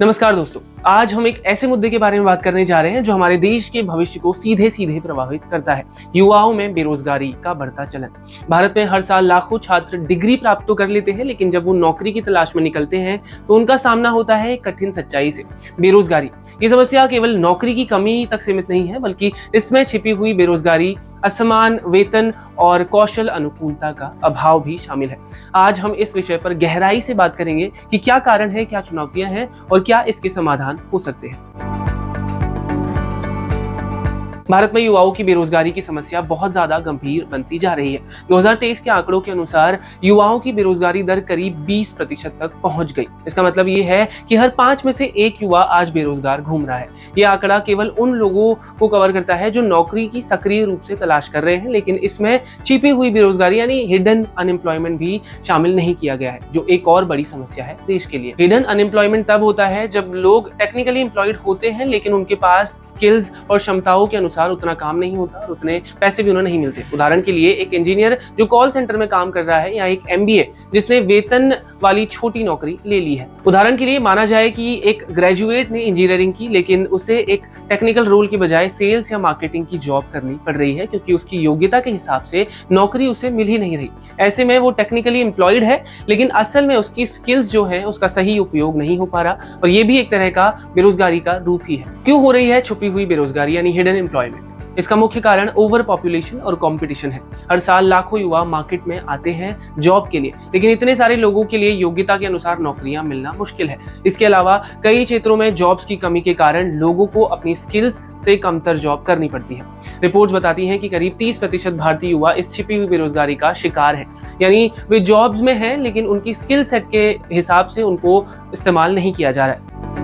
नमस्कार दोस्तों, आज हम एक ऐसे मुद्दे के बारे में बात करने जा रहे हैं जो हमारे देश के भविष्य को सीधे सीधे प्रभावित करता है। युवाओं में बेरोजगारी का बढ़ता चलन। भारत में हर साल लाखों छात्र डिग्री प्राप्त तो कर लेते हैं, लेकिन जब वो नौकरी की तलाश में निकलते हैं तो उनका सामना होता है एक कठिन सच्चाई से, बेरोजगारी। ये समस्या केवल नौकरी की कमी तक सीमित नहीं है, बल्कि इसमें छिपी हुई बेरोजगारी, असमान वेतन और कौशल अनुकूलता का अभाव भी शामिल है। आज हम इस विषय पर गहराई से बात करेंगे कि क्या कारण है, क्या चुनौतियां हैं और क्या इसके समाधान हो सकते हैं। भारत में युवाओं की बेरोजगारी की समस्या बहुत ज्यादा गंभीर बनती जा रही है। 2023 के आंकड़ों के अनुसार युवाओं की बेरोजगारी दर करीब 20% तक पहुंच गई। इसका मतलब ये है कि हर 5 में से 1 युवा आज बेरोजगार घूम रहा है। ये आंकड़ा केवल उन लोगों को कवर करता है जो नौकरी की सक्रिय रूप से तलाश कर रहे हैं, लेकिन इसमें छिपी हुई बेरोजगारी यानी हिडन अनएम्प्लॉयमेंट भी शामिल नहीं किया गया है, जो एक और बड़ी समस्या है देश के लिए। हिडन अनएम्प्लॉयमेंट तब होता है जब लोग टेक्निकली एम्प्लॉयड होते हैं, लेकिन उनके पास स्किल्स और क्षमताओं के अनुसार उतना काम नहीं होता और उतने पैसे भी उन्हें नहीं मिलते। उदाहरण के लिए एक इंजीनियर जो कॉल सेंटर में काम कर रहा है, या एक एमबीए जिसने वेतन वाली छोटी नौकरी ले ली है। उदाहरण के लिए माना जाए कि एक ग्रेजुएट ने इंजीनियरिंग की, लेकिन उसे एक टेक्निकल रोल के बजाय सेल्स या मार्केटिंग की जॉब करनी पड़ रही है, क्योंकि उसकी योग्यता के हिसाब से नौकरी उसे मिल ही नहीं रही। ऐसे में वो टेक्निकली एम्प्लॉयड है, लेकिन असल में उसकी स्किल्स जो है उसका सही उपयोग नहीं हो पा रहा, और ये भी एक तरह का बेरोजगारी का रूप ही है। क्यों हो रही है छुपी हुई बेरोजगारी यानी हिडन एम्प्लॉयमेंट? इसका मुख्य कारण ओवर पॉपुलेशन और कंपटीशन है। हर साल लाखों युवा मार्केट में आते हैं जॉब के लिए, लेकिन इतने सारे लोगों के लिए योग्यता के अनुसार नौकरियां मिलना मुश्किल है। इसके अलावा कई क्षेत्रों में जॉब्स की कमी के कारण लोगों को अपनी स्किल्स से कमतर जॉब करनी पड़ती है। रिपोर्ट्स बताती हैं कि करीब 30% भारतीय युवा इस छिपी हुई बेरोजगारी का शिकार है, यानी वे जॉब्स में हैं लेकिन उनकी स्किल सेट के हिसाब से उनको इस्तेमाल नहीं किया जा रहा है।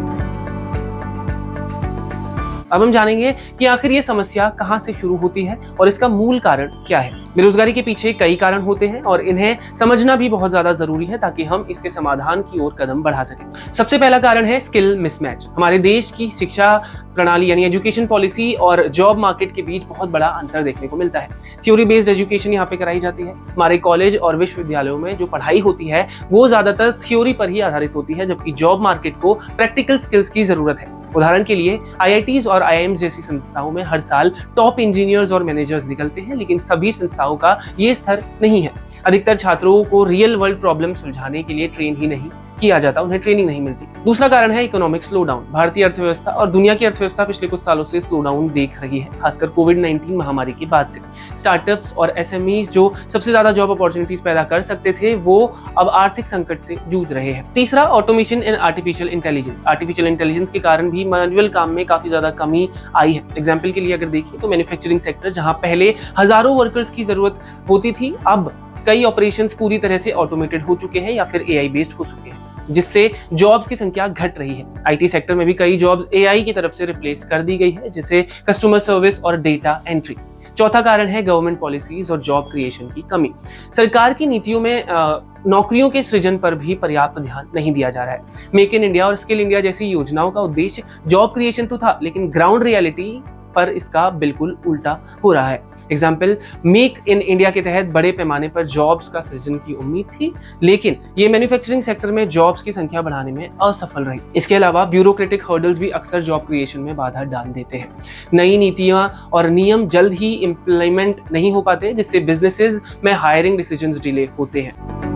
अब हम जानेंगे कि आखिर ये समस्या कहां से शुरू होती है और इसका मूल कारण क्या है। बेरोजगारी के पीछे कई कारण होते हैं और इन्हें समझना भी बहुत ज्यादा जरूरी है ताकि हम इसके समाधान की ओर कदम बढ़ा सकें। सबसे पहला कारण है स्किल मिसमैच। हमारे देश की शिक्षा प्रणाली यानी एजुकेशन पॉलिसी और जॉब मार्केट के बीच बहुत बड़ा अंतर देखने को मिलता है। थ्योरी बेस्ड एजुकेशन यहाँ पे कराई जाती है। हमारे कॉलेज और विश्वविद्यालयों में जो पढ़ाई होती है वो ज्यादातर थ्योरी पर ही आधारित होती है, जबकि जॉब मार्केट को प्रैक्टिकल स्किल्स की जरूरत है। उदाहरण के लिए आईआईटीज और आईआईएम्स जैसी संस्थाओं में हर साल टॉप इंजीनियर्स और मैनेजर्स निकलते हैं, लेकिन सभी संस्थाओं का ये स्तर नहीं है। अधिकतर छात्रों को रियल वर्ल्ड प्रॉब्लम सुलझाने के लिए ट्रेन ही नहीं किया जाता, उन्हें ट्रेनिंग नहीं मिलती। दूसरा कारण है इकोनॉमिक स्लोडाउन। भारतीय अर्थव्यवस्था और दुनिया की अर्थव्यवस्था पिछले कुछ सालों से स्लोडाउन देख रही है, खासकर कोविड-19 महामारी के बाद से। स्टार्टअप्स और एसएमईज जो सबसे ज्यादा जॉब अपॉर्चुनिटीज पैदा कर सकते थे, वो अब आर्थिक संकट से जूझ रहे हैं। तीसरा, automation and artificial intelligence. Artificial intelligence के कारण भी मैनुअल काम में काफी ज्यादा कमी आई है। एग्जाम्पल के लिए अगर देखिए तो मैन्युफैक्चरिंग सेक्टर, जहां पहले हजारों वर्कर्स की जरूरत होती थी, अब कई ऑपरेशंस पूरी तरह से ऑटोमेटेड हो चुके हैं या फिर एआई बेस्ड हो चुके हैं, जिससे जॉब्स की संख्या घट रही है। आईटी सेक्टर में भी कई जॉब्स एआई की तरफ से रिप्लेस कर दी गई है, जैसे कस्टमर सर्विस और डेटा एंट्री। चौथा कारण है गवर्नमेंट पॉलिसीज और जॉब क्रिएशन की कमी। सरकार की नीतियों में नौकरियों के सृजन पर भी पर्याप्त ध्यान नहीं दिया जा रहा है। मेक इन इंडिया और स्किल इंडिया जैसी योजनाओं का उद्देश्य जॉब क्रिएशन तो था, लेकिन ग्राउंड रियलिटी पर इसका बिल्कुल उल्टा हो रहा है। एग्जाम्पल, मेक इन इंडिया के तहत बड़े पैमाने पर जॉब्स का सृजन की उम्मीद थी, लेकिन ये मैन्युफैक्चरिंग सेक्टर में जॉब्स की संख्या बढ़ाने में असफल रही। इसके अलावा ब्यूरोक्रेटिक हर्डल्स भी अक्सर जॉब क्रिएशन में बाधा डाल देते हैं। नई नीतियां और नियम जल्द ही इंप्लीमेंट नहीं हो पाते, जिससे बिजनेसेस में हायरिंग डिसीजंस डिले होते हैं।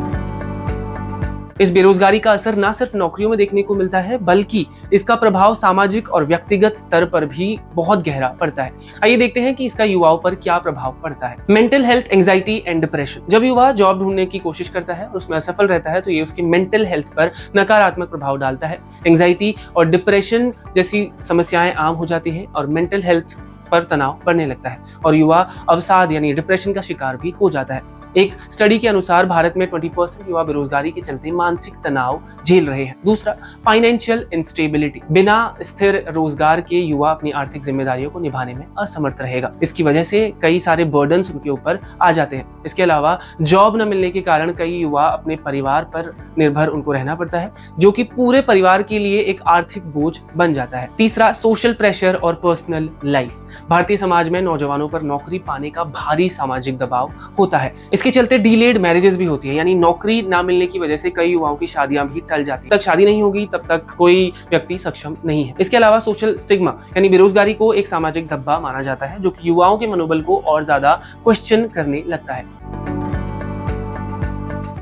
इस बेरोजगारी का असर न सिर्फ नौकरियों में देखने को मिलता है, बल्कि इसका प्रभाव सामाजिक और व्यक्तिगत स्तर पर भी बहुत गहरा पड़ता है। आइए देखते हैं कि इसका युवाओं पर क्या प्रभाव पड़ता है। Mental health, anxiety and depression. जब युवा जॉब ढूंढने की कोशिश करता है और उसमें असफल रहता है, तो ये उसकी मेंटल हेल्थ पर नकारात्मक प्रभाव डालता है। एंजाइटी और डिप्रेशन जैसी समस्याएं आम हो जाती है और मेंटल हेल्थ पर तनाव बढ़ने लगता है और युवा अवसाद यानी डिप्रेशन का शिकार भी हो जाता है। एक स्टडी के अनुसार भारत में 20% युवा बेरोजगारी के चलते मानसिक तनाव झेल रहे हैं। दूसरा, फाइनेंशियल इंस्टेबिलिटी। बिना स्थिर रोजगार के युवा अपनी आर्थिक जिम्मेदारियों को निभाने में असमर्थ रहेगा। इसकी वजह से कई सारे बर्डन्स उनके ऊपर आ जाते हैं। इसके अलावा जॉब न मिलने के कारण कई युवा अपने परिवार पर निर्भर उनको रहना पड़ता है, जो कि पूरे परिवार के लिए एक आर्थिक बोझ बन जाता है। तीसरा, सोशल प्रेशर और पर्सनल लाइफ। भारतीय समाज में नौजवानों पर नौकरी पाने का भारी सामाजिक दबाव होता है। इसके चलते डिलेड मैरिजेस भी होती है, यानी नौकरी ना मिलने की वजह से कई युवाओं की शादियां भी टल जाती है। तब तक शादी नहीं होगी तब तक कोई व्यक्ति सक्षम नहीं है। इसके अलावा सोशल स्टिग्मा यानी बेरोजगारी को एक सामाजिक धब्बा माना जाता है, जो कि युवाओं के मनोबल को और ज्यादा क्वेश्चन करने लगता है।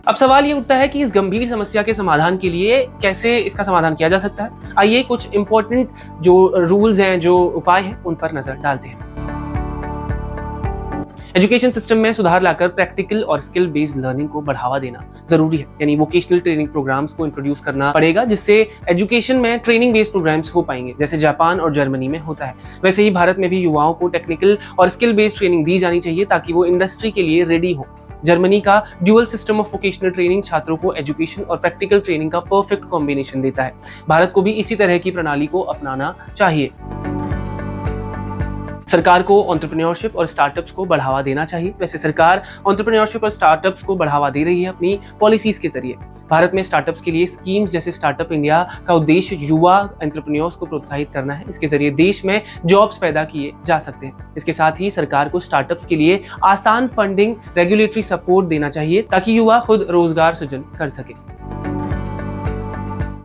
अब सवाल ये उठता है कि इस गंभीर समस्या के समाधान के लिए कैसे इसका समाधान किया जा सकता है। आइए कुछ इंपॉर्टेंट जो रूल्स हैं, जो उपाय हैं, उन पर नजर डालते हैं। एजुकेशन सिस्टम में सुधार लाकर प्रैक्टिकल और स्किल बेस्ड लर्निंग को बढ़ावा देना जरूरी है, यानी वोकेशनल ट्रेनिंग प्रोग्राम्स को इंट्रोड्यूस करना पड़ेगा, जिससे एजुकेशन में ट्रेनिंग बेस्ड प्रोग्राम्स हो पाएंगे, जैसे जापान और जर्मनी में होता है। वैसे ही भारत में भी युवाओं को टेक्निकल और स्किल बेस्ड ट्रेनिंग दी जानी चाहिए ताकि वो इंडस्ट्री के लिए रेडी हो। जर्मनी का dual system of vocational training छात्रों को एजुकेशन और प्रैक्टिकल ट्रेनिंग का परफेक्ट कॉम्बिनेशन देता है। भारत को भी इसी तरह की प्रणाली को अपनाना चाहिए। सरकार को एंटरप्रेन्योरशिप और स्टार्टअप्स को बढ़ावा देना चाहिए। वैसे सरकार एंटरप्रेन्योरशिप और स्टार्टअप्स को बढ़ावा दे रही है अपनी पॉलिसीज के जरिए। भारत में स्टार्टअप्स के लिए स्कीम्स जैसे स्टार्टअप इंडिया का उद्देश्य युवा एंटरप्रेन्योर्स को प्रोत्साहित करना है। इसके जरिए देश में जॉब्स पैदा किए जा सकते हैं। इसके साथ ही सरकार को स्टार्टअप्स के लिए आसान फंडिंग, रेगुलेटरी सपोर्ट देना चाहिए ताकि युवा खुद रोजगार सृजन कर सके।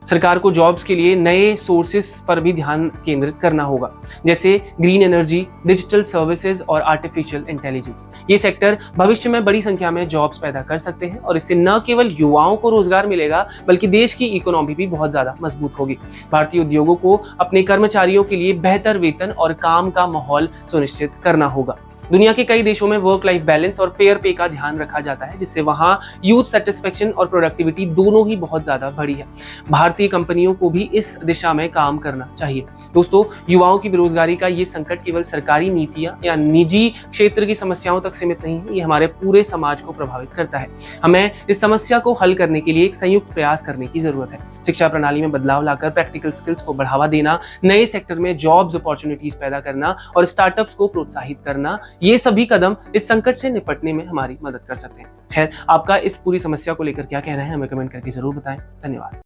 सरकार को जॉब्स के लिए नए सोर्सेस पर भी ध्यान केंद्रित करना होगा, जैसे ग्रीन एनर्जी, डिजिटल सर्विसेज और आर्टिफिशियल इंटेलिजेंस। ये सेक्टर भविष्य में बड़ी संख्या में जॉब्स पैदा कर सकते हैं और इससे न केवल युवाओं को रोजगार मिलेगा बल्कि देश की इकोनॉमी भी बहुत ज्यादा मजबूत होगी। भारतीय उद्योगों को अपने कर्मचारियों के लिए बेहतर वेतन और काम का माहौल सुनिश्चित करना होगा। दुनिया के कई देशों में वर्क लाइफ बैलेंस और फेयर पे का ध्यान रखा जाता है, जिससे वहां यूथ सेटिस्फेक्शन और प्रोडक्टिविटी दोनों ही बहुत ज्यादा बढ़ी है। भारतीय कंपनियों को भी इस दिशा में काम करना चाहिए। दोस्तों, युवाओं की बेरोजगारी का ये संकट केवल सरकारी नीतियां या निजी क्षेत्र की समस्याओं तक सीमित नहीं है, ये हमारे पूरे समाज को प्रभावित करता है। हमें इस समस्या को हल करने के लिए एक संयुक्त प्रयास करने की जरूरत है। शिक्षा प्रणाली में बदलाव लाकर प्रैक्टिकल स्किल्स को बढ़ावा देना, नए सेक्टर में जॉब्स अपॉर्चुनिटीज पैदा करना और स्टार्टअप्स को प्रोत्साहित करना, ये सभी कदम इस संकट से निपटने में हमारी मदद कर सकते हैं। खैर, आपका इस पूरी समस्या को लेकर क्या कहना है हमें कमेंट करके जरूर बताएं। धन्यवाद।